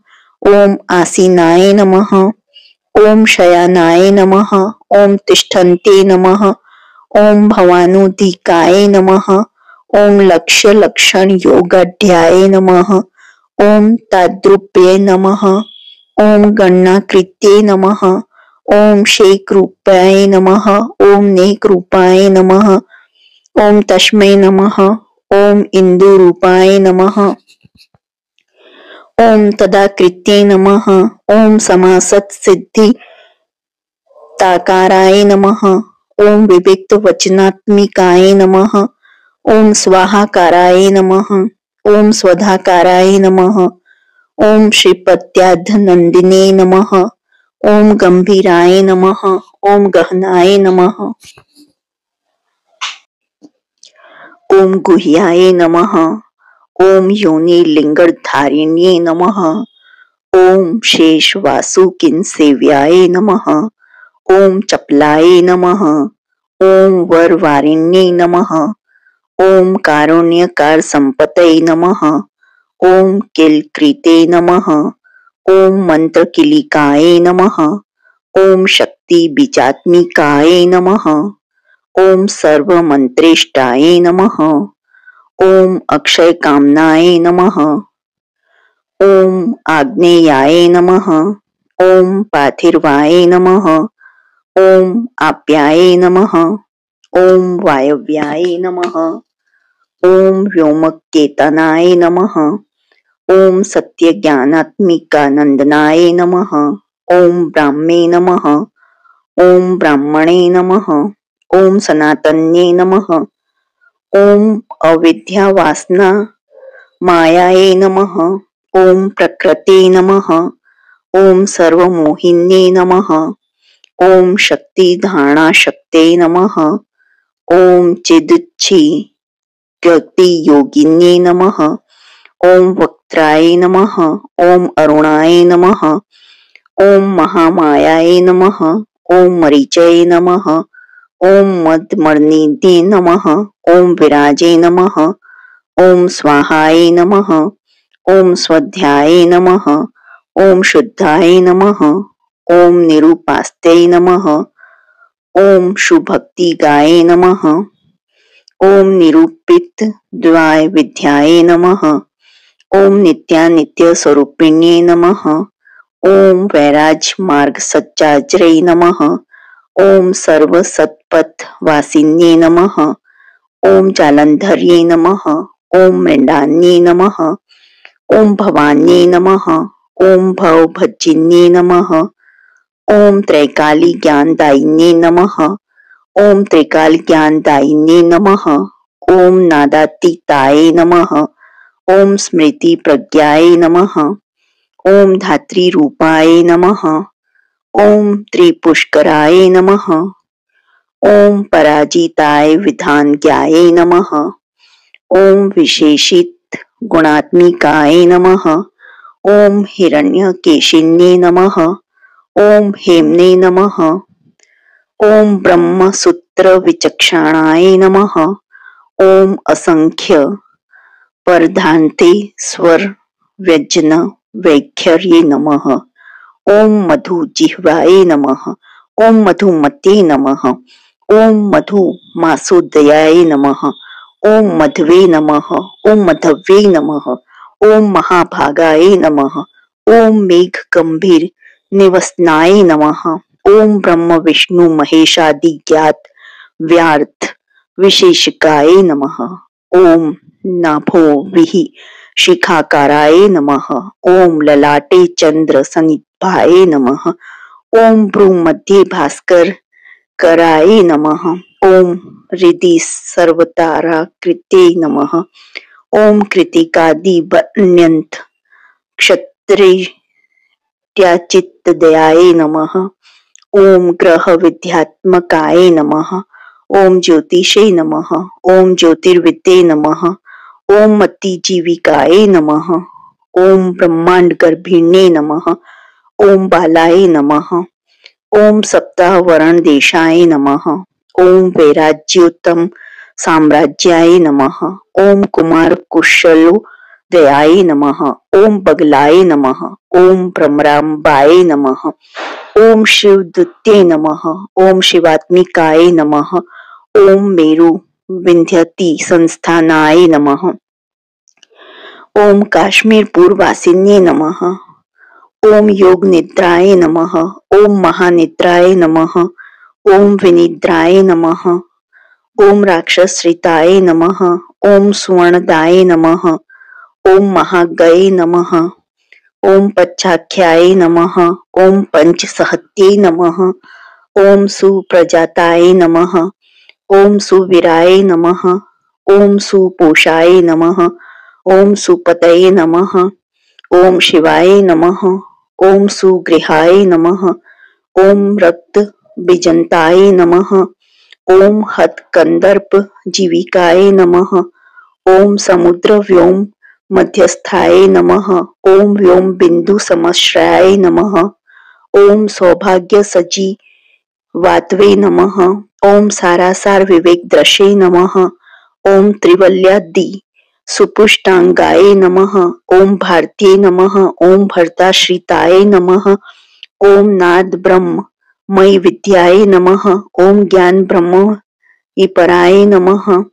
ओम आसीनाय नमः। ओम शयनाय नमः। ओम तिष्ठन्ते नमः। ओम भवानुधिकाय नमः। ओम लक्ष्य लक्षण योगाढ्याय नमः। ओम ताद्रुप्ये नमः। ओम गणनाकृत्ये नमः। ओम शेक रूपाय नमः। ओम नेक रूपाय नमः। ओम तस्मै नमः। ओम इंदु रूपाय नमः। ओम तदाकृत्ये नमः। ओम समासत सिद्धि ताकाराय नमः। ओम विविक्त वचनात्मिकाय नमः। ओम स्वाहाकाराय नमः। ओम स्वधाकाराय नमः। ओम श्रीपत्याध नंदिने नमः। ओम गंभीराय नमः। ओम गहनाय नमः। ओम गुह्याय नमः। ओम योनि लिंगधारिण्ये नमः। ओम शेष वासुकिन सेव्याय नमः। ओम चपलाय नमः। ओम वरवारिण्ये नमः। ओम कारुण्यकार संपतये नमः। ओम किलकृते नमः। ओम मंत्र किलिकाय नमः। ओम शक्ति बीजात्मिकाय नमः। ओम सर्व मंत्रेष्टाय नमः। ओम अक्षय कामनाय नमः। ओम आग्नेयाय नमः। ओम पार्थिवाय नमः। ओम आप्याय नमः। ओम वायव्याय नमः। ओम व्योमकेतनाय नमः। ओम सत्यज्ञानात्मिकानंदनाय नमः। ओम ब्राह्मे नमः। ओम ब्राह्मणे नमः। ओम सनातन्ये नमः। ओम अविद्या वासना मायाये नमः। ओम प्रकृते नमः। ओम सर्वमोहिन्ये नमः। ओम शक्ति धारणा शक्ते नमः। ओम चिदुच्छी गति योगिन्ये नमः। ओम वक्त्राय नमः। ओम अरुणाय नमः। ओम महामायाय नमः। ओम मरीचये नमः। ओम मदमर्निधे नमः। ओम विराजे नमः। ओम स्वाहाय नमः। ओम स्वाध्याय नमः। ओम शुद्धाय नमः। ओम निरूपास्ते नमः। ओम शुभक्तिगाय नमः। ओम निरूपित द्वाय विद्याय नमः। ओम नित्यानित्य स्वरूपिण्ये नमः। ओम वैराज मार्ग सच्चाज्रे नमः। ओम सर्व सत्पथ वासिन्ये नमः। ओम जालंधर्ये नमः। ओम मृंडान्ये नमः। ओम भवान्ये नमः। ओम भवभज्जिन्ये नमः। ओम त्रैकाली ज्ञानदायिन्ये नमः। ओम त्रिकाल ज्ञानदायिन्ये नमः। ओम नादातीताय नमः। ओम स्मृति प्रज्ञाय नमः। ओम धात्री रूपाय नमः। ओम त्रिपुष्कराय नमः। ओम पराजिताय विधानज्ञाय नमः। ओम विशेषित गुणात्मिकाय नमः। ओम हिरण्यकेशिन्ये नमः। ओम हेम्ने नमः। ओम ब्रह्मसूत्र विचक्षणाय नमः। ओम असंख्य परधान्ते स्वर व्यंजन वैखर्ये नमः। ओम मधु जिह्वाय नमः। ओम मधुमते नमः। ओम मधु मासोदयाय नमः। ओम मधवे नमः। ओम मधवे नमः। ओम महाभागाय नमः। ओम मेघ गंभीर निवसनाय नमः। ओम ब्रह्म विष्णु महेशादि ज्ञात व्यार्थ विशेषकाय नमः। ओम नाभो विहि शिखाकाराय नमः। ओम ललाटे चंद्र सनिभाय नमः। ओम भ्रूमध्ये भास्कर कराय नमः। ओम हृदि सर्वताराकृते नमः। ओम कृतिकादि वर्ण्यंत क्षत्रियाचित्तदयाय नमः। ओम ग्रह विद्यात्मकाय नमः। ओम ज्योतिषे नमः। ओम ज्योतिर्विद्ये नमः। ओम मतिजीविकाय नमः। ओम ब्रह्मांड गर्भिण्ये नमः। ओम बालाय नमः। ओम सप्ताह वरण देशाय नमः। ओम वैराज्योत्तम साम्राज्याय नमः। ओम कुमार कुशलोदयाय नमः। ओम बगलाय नमः। ओम भ्रमराम्बाय नमः। ओम शिवदूते नमः। ओम शिवात्मिकाय नमः। ओम मेरु विंध्यति संस्थानाय नमः। ओम काश्मीर पूर्ववासिन्ये नमः। ओम योग निद्राय नमः। ओम महानिद्राय नमः। ओम विनिद्राय नमः। ओम राक्षसश्रिताय नमः। ओम सुवर्णदाय नमः। ओम महागये नमः। ओम पच्छाख्याय नमः। ओम पंचसहत्ये नमः। ओम सुप्रजाताय नमः। ओम सुवीराय नमः। ओम सुपोषाय नमः। ओम सुपतये नमः। ओम शिवाय नमः। ओम सुगृहाय नमः। ओम रक्त बीजंताय नमः। ओम हतकंदर्प जीविकाय नमः। ओम समुद्र व्योम मध्यस्थाय नमः। ओम व्योम बिंदु समश्रयाय नमः। ओम सौभाग्य सजी वातवे नमः। ओम सारासार विवेक दृशे नमः। ओम त्रिवल्यादि सुपुष्टांगाय नमः। ओम भारतीय नमः। ओम भरताश्रिताय नमः। ओम नाद ब्रह्म मयि विद्याय नमः। ओम ज्ञान ब्रह्म ईपराय नमः।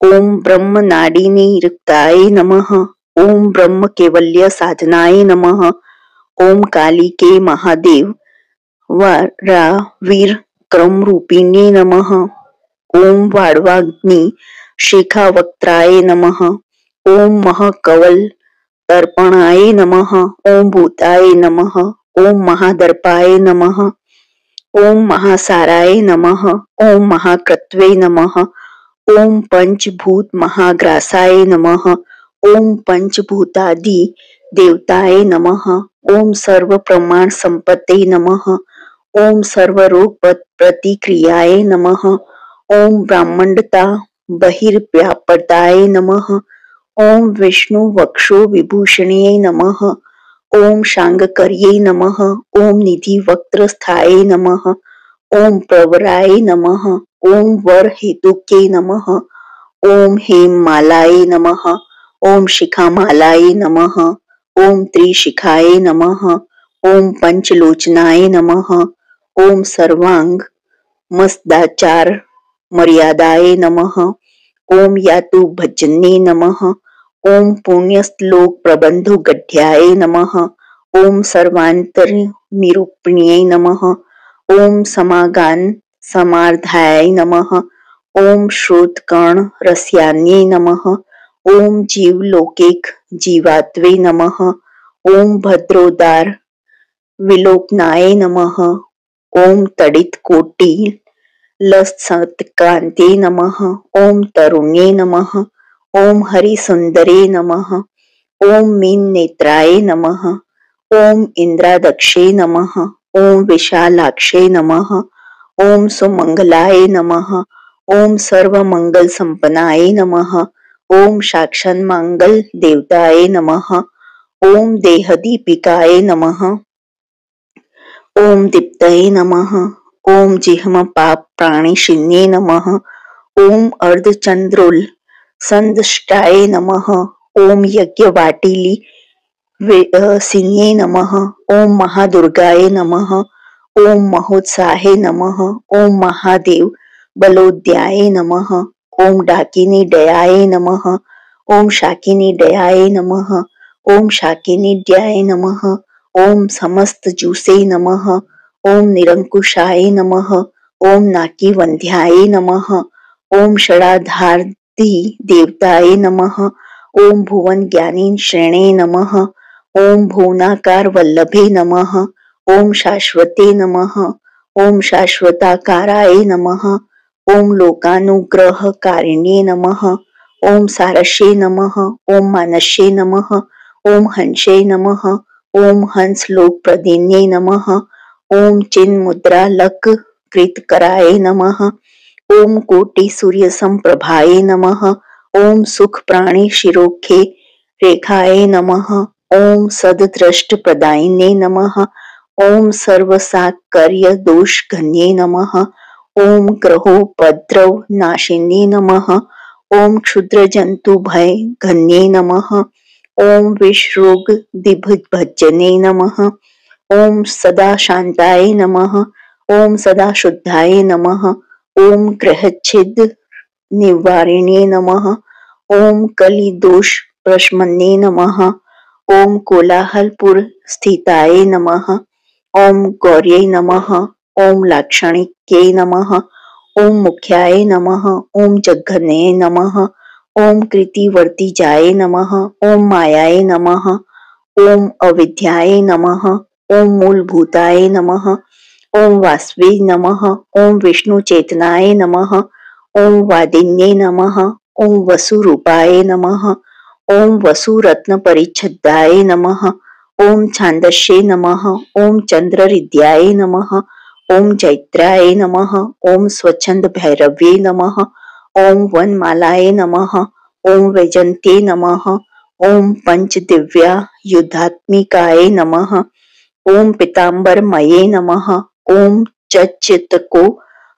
ओम ब्रह्म नाडिनी रिक्ताय नमः। ओम ब्रह्म केवल्य साधनाय नमः। ओम काली के महादेव वीर क्रम रूपिणे नमः। ओम वाड़वाग्नि शिखा वक्त्राय नमः। ओम महकवल तर्पणाय नमः। ओम भूताय नमः। ओम महादर्पाय नमः। ओम महासाराय नमः। ओम महाकृत्वे नमः। ओम पंचभूत महाग्रासाय नमः। ओम पंचभूतादि देवताय नमः। ओम सर्व प्रमाण संपत्ते नमः। ओम सर्वरोग प्रतिक्रियाय नमः। ओम ब्राह्मणता बहिर्व्यापृताय नमः। ओम विष्णु वक्षो विभूषणे नमः। ओम शांगकर्ये नमः। ओम निधि वक्त्रस्थाये नमः। ओम प्रवराय नमः। ओम वर हेतुके नमः। ओम हेममालाय नमः। ओम शिखामालाय नमः। ओम त्रिशिखाय नमः। ओम पंचलोचनाय नमः। ओम सर्वांग मस्दाचार मर्यादाय नमः। ओम यातु भजन्ये नमः। ओम पुण्यश्लोक प्रबंधो गढ़्याय नमः। ओम सर्वांतर निरूपण्ये नमः। ओम समागान समार्धाय नमः। ओम श्रोतकर्ण रस्यान्ये नमः। ओम जीवलोकेक जीवात्वे नमः। ओम भद्रोदार विलोकनाय नमः। ओम तडित कोटि लसत्कान्ते नमः। ओम तरुण्ये नमः। ओम हरिसुंदरे नमः। ओम मीन नेत्राय नमः। ओम इंद्रादक्षे नमः। ओम विशालाक्षे नमः। ओम सुमंगलाय नमः। ओम सर्वमंगल संपन्नाय नमः। ओम साक्षात् मंगल देवताय नमः। ओम देहदीपिकाय नमः। ओम दीप्तये नमः। ओम जिह्म पाप प्राणिशिन्ये नमः। ओम अर्धचंद्रोल संदष्टाय नमः। ओम यज्ञवाटिली सिन्ये नमः। ओम महादुर्गाय नमः। ओम महोत्साहे नमः। ओम महादेव बलोद्याय नमः। ओम डाकिनी दयाय नमः। ओम शाकिनी दयाय नमः। ओम शाकिनी दयाय नमः। ओम समस्त जूसे नमः। ओम निरंकुशाय नमः। ओम नाकीवंध्याय नमः। ओम षडाधारति देवताय नमः। ओम भुवन ज्ञानी श्रेणे नमः। ओम भुवनाकार वल्लभे नमः। ओम शाश्वते नमः। ओम शाश्वताकाराय नमः। ओम लोकानुग्रहकारिणे नमः। ओम सारस्ये नमः। ओम मानस्ये नमः। ओम हंसे नमः। ओम हंस लोकप्रदिन्ये नमः। ओम चिन्मुद्रा लक कृतकराय नमः। ओम कोटि सूर्य संप्रभाय नमः। ओम सुख प्राणी शिरोखे रेखाय नमः। ओम सददृष्ट प्रदायिने नमः। ओम सर्वसाकर्य दोष घन्ये नमः। ओम ग्रहोपद्रव नाशिने नमः। ओम क्षुद्र जंतु भय घन्ये नमः। ओम विषरोग दिग्भजने नमः। ओम सदा शांताय नमः। ओम सदा शुद्धाय नमः। ओम ग्रहच्छिद निवारिणे नमः। ओम कलि दोष प्रशमने नमः। ओम कोलाहलपुर स्थिताय नमः। ओम गौर्यै नमः। ओम लाक्षणिक्यै नमः। ओम मुख्याय नमः। ओम जघन्ये नमः। ओम कृतिवर्तिजाय नमः। ओम मायाय नमः। ओम अविद्याय नमः। ओम मूलभूताय नमः। ओम वासवे नमः। ओम विष्णु चेतनाय नमः। ओम वादिन्ये नमः। ओम वसुरूपाय नमः। ओम वसुरत्न परिच्छदाय नमः। ओम छांदस्ये नमः। ओम चंद्रहृदयाय नमः। ओम जैत्राय नमः। ओम स्वच्छंद भैरव्ये नमः। ओम वनमालाय नमः। ओम वैजंत्ये नमः। ओम पंचदिव्या युद्धात्मिकाय नमः। ओम पीताम्बरमये नमः। ओम चच्चितको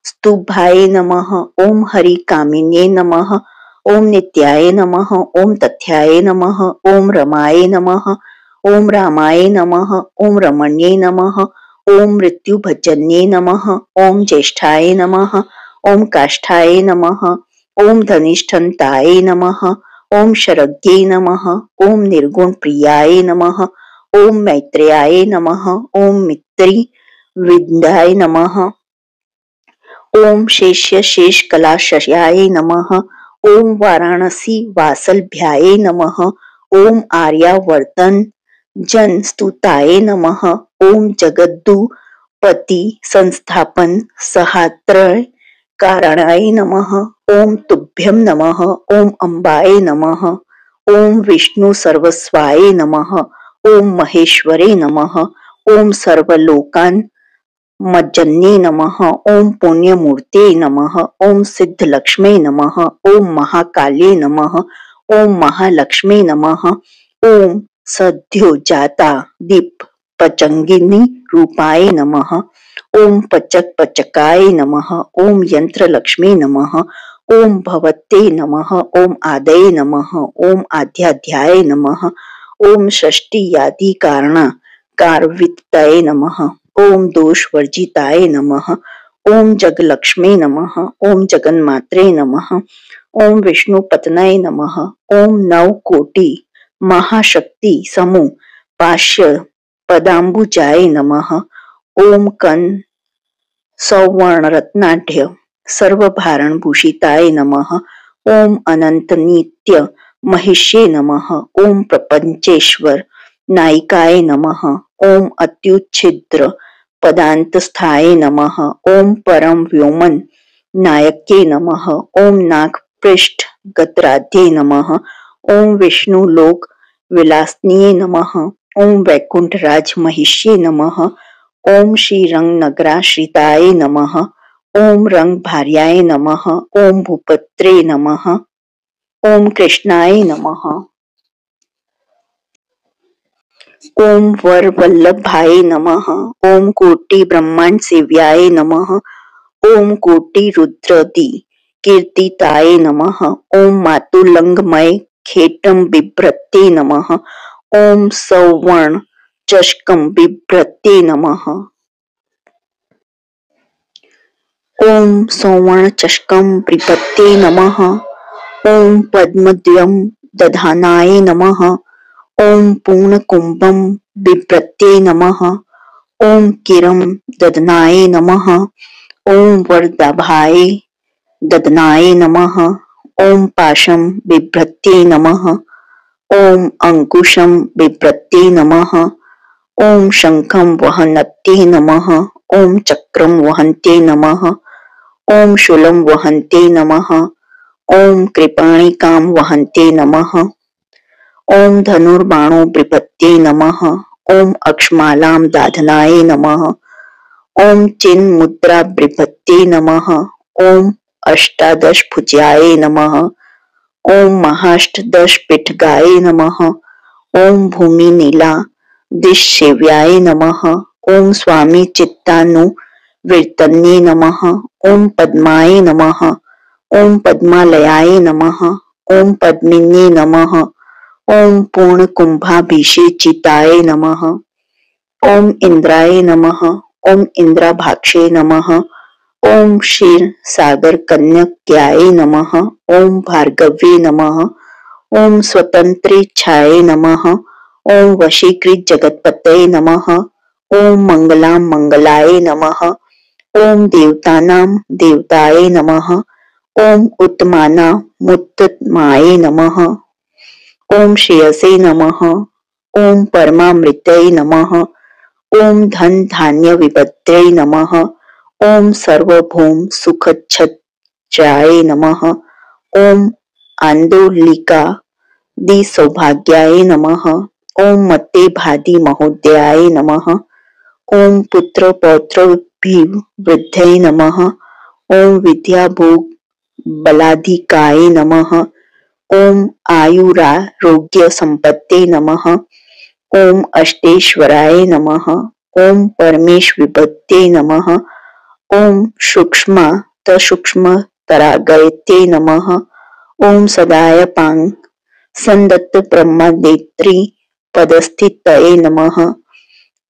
स्तुभाय नमः। ओम हरिकामिन्ये नमः। ओम नित्याय नमः। ओम तथ्याय नमः। ओम रमाय नमः। ओम रामाय नमः। ओम रमण्ये नमः। ओम मृत्युभजन्ये नमः। ओम ज्येष्ठाय नमः। ओम काष्ठाय नमः। ओम धनिष्ठन्ताय नमः। ओम शरज्ञे नमः। ओम निर्गुण प्रियाय नमः। ओम मैत्रेयाय नमः। ओम मित्री विद्याय नमः। ओम शेष्य शेष कलाशयाय नमः। ओम वाराणसी वासलभ्याय नमः। ओम आर्यावर्तन जन स्तुताय नमः। ओम जगद्दुपति संस्थापन सहात्रय कारणाय नमः। ओम तुभ्यं नमः। ओम अम्बाय नमः। ओम विष्णु सर्वस्वाय नमः। ओम महेश्वरे नमः। ओम सर्वलोकान मज्जन्ये नमः। ओम पुण्यमूर्ते नमः। ओम सिद्धलक्ष्मे नमः। ओम महाकाल्ये नमः। ओम महालक्ष्मी नमः। ओम सद्योजाता दीप पचंगिनी रूपाय नमः। ओम पचक पचकाय नमः। ओम यंत्र लक्ष्मी नमः। ओम भवते नमः। ओम आदये नमः। ओम आध्याध्याय नमः। ओम षष्टियादि कारणा कारवित्तये नमः। ओम दोषवर्जिताय नमः। ओम जगलक्ष्मी नमः। ओम जगन्मात्रे नमः। ओम विष्णुपत्न्यै नमः। ओम नवकोटि महाशक्ति समूह पाश्य पदाम्बुजाय नमः। ओम कन सौवर्ण रत्नाढ्य सर्वभारण भूषिताय नमः। ओम अनंत नित्य महिष्ये नमः। ओम प्रपंचेश्वर नायिकाय नमः। ओम अत्युच्छिद्र पदांतस्थाय नमः। ओम परम व्योमन नायके नमः। ओम नागपृष्ठ गत्राध्ये नमः। ओम विष्णु लोक विलासनीय नमः। ओम वैकुंठ राज महिष्ये नमः। ओम श्रीरंग नगराश्रिताय नमः। ओम रंग भार्याय नमः। ओम भूपत्रे नमः। ओम कृष्णाय नमः। ओम वर वल्लभाय नमः। ओम कोटि ब्रह्मांड सेव्याय नमः। ओम कोटि रुद्रदि कीर्तिताय नमः। ओम मातुलंगमय खेटम बिभ्रते नमः। ओम सौवर्ण चषकम बिभ्रते नमः। ओम सौवर्ण चषकम बिभ्रते नमः। ओम पद्मद्वयम दधानाय नमः। ओम पूर्ण कुंभम बिभ्रते नमः। ओम किरम ददनाय नमः। ओम वरदाभाय ददनाय नमः। ओम पाशम बिभ्रते नमः। ओम अंकुशम बिभ्रते नमः। ओम शंखम वहन्ते नमः। ओम चक्रम वहन्ते नमः। ओम शूलम वहन्ते नमः। ओम कृपाणिकां वहन्ते नमः। ओम धनुर्बाणो बिभ्रते नमः। ओम अक्षमालां दाधनाय नमः। ओम चिन्ह मुद्रा बिभ्रते नमः। ओम अष्टादश भुजाय नमः। ओम महाष्टदश पिठगाय नमः। ओम भूमि नीला दिशसेव्याय नमः। ओम स्वामी चित्तानु वीर्तन्ये नमः। ओम पद्माय नमः। ओम पद्मालयाय नमः। ओम पद्मिन्ये नमः। ओम पूर्ण कुंभाभिषेचिताय नमः। ओम इंद्राय नमः। ओम इंद्राभाक्षे नमः। ओम क्षीर सागर कन्यक्याय नमः। ओम भार्गवे नमः। ओम स्वतंत्रेच्छाय नमः। ओम वशीकृत जगत्पतये नमः। ओम मंगलां मंगलाय नमः। ओम देवतानां देवताय नमः। ओम उत्तमानामुत्तमाय नमः। ओम श्रेयसे नमः। ओम परमामृतये नमः। ओम धन धान्य विपत्तये नमः। ओम सर्वभौम सुखच्छत्राय नमः। ओम आंदोलिका दि सौभाग्याय नमः। ओम मते भादि महोदयाय नमः। ओम पुत्र पौत्र वृद्धये नमः। ओम विद्या भोग बलाधिकाय नमः। ओम आयुरारोग्य संपत्ते नमः। ओम अष्टेश्वराय नमः। ओम परमेश विभत्ते नमः। ओम सूक्ष्मतरागयते नमः। ओम सदायपांग संदत्त ब्रह्मनेत्री पदस्थितये नमः।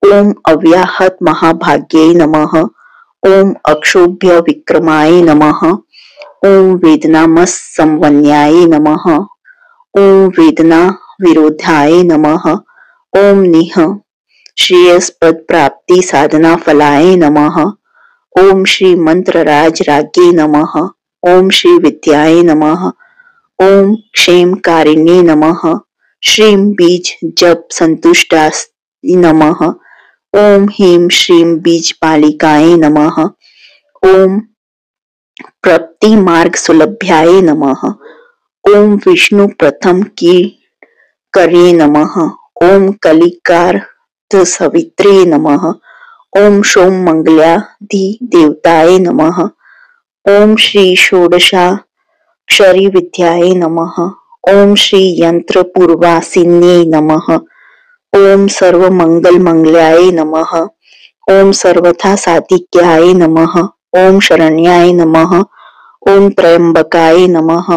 ओम अव्याहत महाभाग्ये नमः। ओम अक्षोभ्य विक्रमाय नमः। ओम वेदनामस संवन्याय नमः। ओम वेदना विरोधाय नमः। ओम निह श्रेयस्पद प्राप्ति साधना फलाय नमः। ओम श्री मंत्र राज राज्ञे नमः। ओम श्री विद्याय नमः। ओम क्षेमकारिण्ये नमः। श्रीं बीज जप संतुष्टाय नमः। ओम ह्रीं श्रीं बीज पालिकाय नमः। ओम प्रप्ति मार्ग सुलभ्याय नमः। ओम विष्णु प्रथम की करे नमः। ओम कलिकार सवित्रे नमः। ओम सोम मंगलाधि देवताय नमः। ओम श्री षोडशाक्षरी विद्याय नमः। ओम श्री यंत्र पूर्वासिन्ये नमः। ओम सर्व मंगल मंगलाय नमः। ओम सर्वथा साधिक्याय नमः। ओम शरण्याय नमः। ओम त्र्यंबकाय नमः।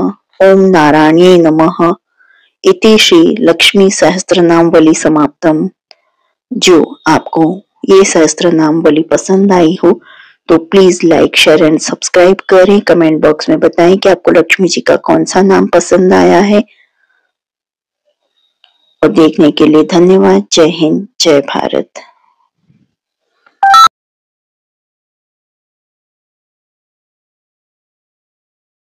ओम नारायणे नमः। इति श्री लक्ष्मी सहस्त्रनामवली समाप्तम। जो आपको ये सहस्त्रनामवली पसंद आई हो तो please like share and subscribe करें। कमेंट बॉक्स में बताएं कि आपको लक्ष्मी जी का कौन सा नाम पसंद आया है। और देखने के लिए धन्यवाद। जय हिंद, जय भारत।